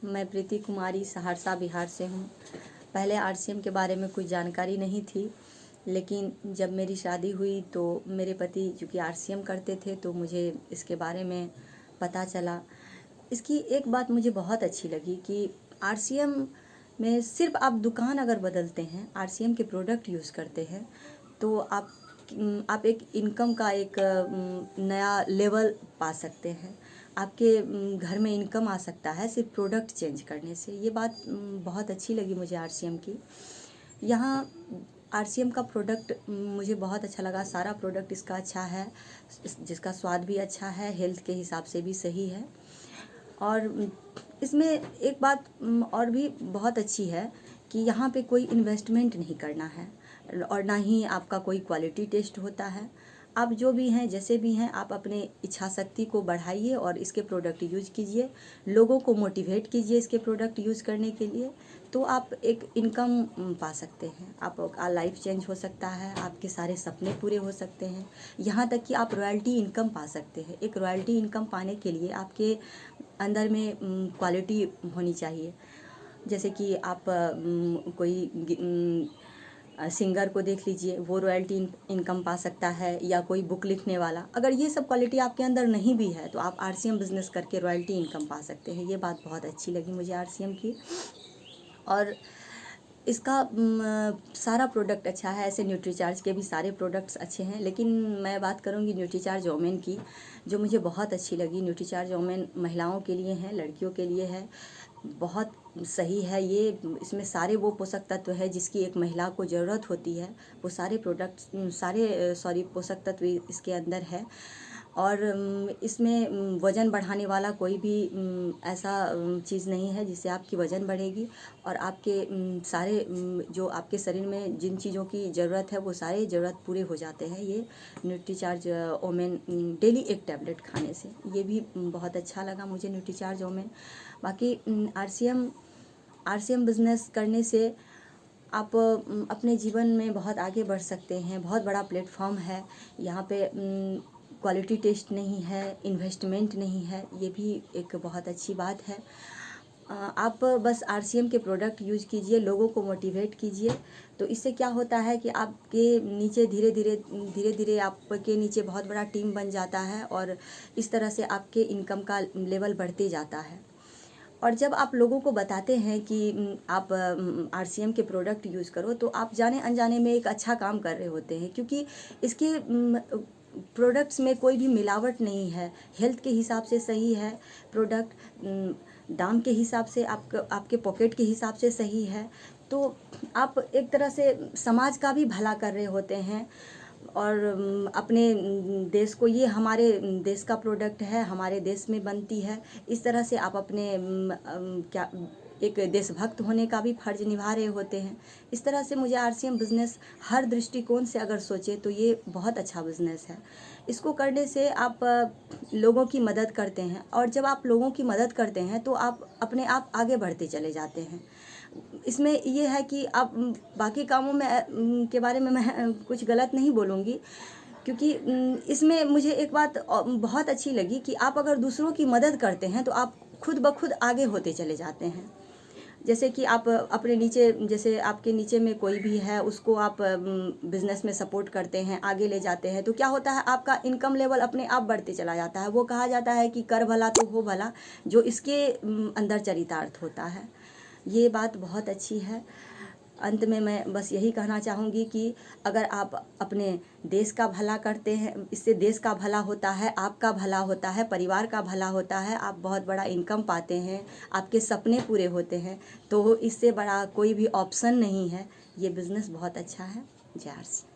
मैं प्रीति कुमारी सहरसा बिहार से हूँ। पहले आरसीएम के बारे में कोई जानकारी नहीं थी, लेकिन जब मेरी शादी हुई तो मेरे पति चूँकि आरसीएम करते थे तो मुझे इसके बारे में पता चला। इसकी एक बात मुझे बहुत अच्छी लगी कि आरसीएम में सिर्फ आप दुकान अगर बदलते हैं, आरसीएम के प्रोडक्ट यूज़ करते हैं तो आप एक इनकम का एक नया लेवल पा सकते हैं। आपके घर में इनकम आ सकता है सिर्फ प्रोडक्ट चेंज करने से। ये बात बहुत अच्छी लगी मुझे आरसीएम की। यहाँ आरसीएम का प्रोडक्ट मुझे बहुत अच्छा लगा। सारा प्रोडक्ट इसका अच्छा है, जिसका स्वाद भी अच्छा है, हेल्थ के हिसाब से भी सही है। और इसमें एक बात और भी बहुत अच्छी है कि यहाँ पे कोई इन्वेस्टमेंट नहीं करना है और ना ही आपका कोई क्वालिटी टेस्ट होता है। आप जो भी हैं, जैसे भी हैं, आप अपने इच्छा शक्ति को बढ़ाइए और इसके प्रोडक्ट यूज कीजिए, लोगों को मोटिवेट कीजिए इसके प्रोडक्ट यूज़ करने के लिए, तो आप एक इनकम पा सकते हैं। आपका लाइफ चेंज हो सकता है, आपके सारे सपने पूरे हो सकते हैं, यहाँ तक कि आप रॉयल्टी इनकम पा सकते हैं। एक रॉयल्टी इनकम पाने के लिए आपके अंदर में क्वालिटी होनी चाहिए। जैसे कि आप कोई सिंगर को देख लीजिए, वो रॉयल्टी इनकम पा सकता है, या कोई बुक लिखने वाला। अगर ये सब क्वालिटी आपके अंदर नहीं भी है तो आप आरसीएम बिज़नेस करके रॉयल्टी इनकम पा सकते हैं। ये बात बहुत अच्छी लगी मुझे आरसीएम की। और इसका सारा प्रोडक्ट अच्छा है। ऐसे न्यूट्रीचार्ज के भी सारे प्रोडक्ट्स अच्छे हैं, लेकिन मैं बात करूँगी न्यूट्रीचार्ज वोमेन की, जो मुझे बहुत अच्छी लगी। न्यूट्रीचार्ज वोमेन महिलाओं के लिए है, लड़कियों के लिए है, बहुत सही है ये। इसमें सारे वो पोषक तत्व है जिसकी एक महिला को ज़रूरत होती है। वो सारे पोषक तत्व इसके अंदर है। और इसमें वज़न बढ़ाने वाला कोई भी ऐसा चीज़ नहीं है जिससे आपकी वज़न बढ़ेगी। और आपके सारे जो आपके शरीर में जिन चीज़ों की ज़रूरत है वो सारे ज़रूरत पूरे हो जाते हैं ये न्यूट्रीचार्ज वोमेन डेली एक टैबलेट खाने से। ये भी बहुत अच्छा लगा मुझे न्यूट्रीचार्ज वोमेन। बाकी आरसीएम बिज़नेस करने से आप अपने जीवन में बहुत आगे बढ़ सकते हैं। बहुत बड़ा प्लेटफॉर्म है यहाँ पे। क्वालिटी टेस्ट नहीं है, इन्वेस्टमेंट नहीं है, ये भी एक बहुत अच्छी बात है। आप बस आरसीएम के प्रोडक्ट यूज़ कीजिए, लोगों को मोटिवेट कीजिए, तो इससे क्या होता है कि आपके नीचे धीरे धीरे आपके नीचे बहुत बड़ा टीम बन जाता है और इस तरह से आपके इनकम का लेवल बढ़ते जाता है। और जब आप लोगों को बताते हैं कि आप आरसीएम के प्रोडक्ट यूज़ करो, तो आप जाने अनजाने में एक अच्छा काम कर रहे होते हैं, क्योंकि इसके प्रोडक्ट्स में कोई भी मिलावट नहीं है। हेल्थ के हिसाब से सही है प्रोडक्ट, दाम के हिसाब से आपके पॉकेट के हिसाब से सही है। तो आप एक तरह से समाज का भी भला कर रहे होते हैं। और अपने देश को, ये हमारे देश का प्रोडक्ट है, हमारे देश में बनती है, इस तरह से आप अपने क्या एक देशभक्त होने का भी फर्ज निभा रहे होते हैं। इस तरह से मुझे आरसीएम बिज़नेस हर दृष्टिकोण से अगर सोचे तो ये बहुत अच्छा बिज़नेस है। इसको करने से आप लोगों की मदद करते हैं, और जब आप लोगों की मदद करते हैं तो आप अपने आप आगे बढ़ते चले जाते हैं। इसमें ये है कि आप बाकी कामों में के बारे में मैं कुछ गलत नहीं बोलूँगी, क्योंकि इसमें मुझे एक बात बहुत अच्छी लगी कि आप अगर दूसरों की मदद करते हैं तो आप खुद ब खुद आगे होते चले जाते हैं। जैसे कि आप अपने नीचे, जैसे आपके नीचे में कोई भी है, उसको आप बिज़नेस में सपोर्ट करते हैं, आगे ले जाते हैं, तो क्या होता है, आपका इनकम लेवल अपने आप बढ़ते चला जाता है। वो कहा जाता है कि कर भला तो हो भला, जो इसके अंदर चरितार्थ होता है। ये बात बहुत अच्छी है। अंत में मैं बस यही कहना चाहूँगी कि अगर आप अपने देश का भला करते हैं, इससे देश का भला होता है, आपका भला होता है, परिवार का भला होता है, आप बहुत बड़ा इनकम पाते हैं, आपके सपने पूरे होते हैं, तो इससे बड़ा कोई भी ऑप्शन नहीं है। ये बिज़नेस बहुत अच्छा है। जय आर सी।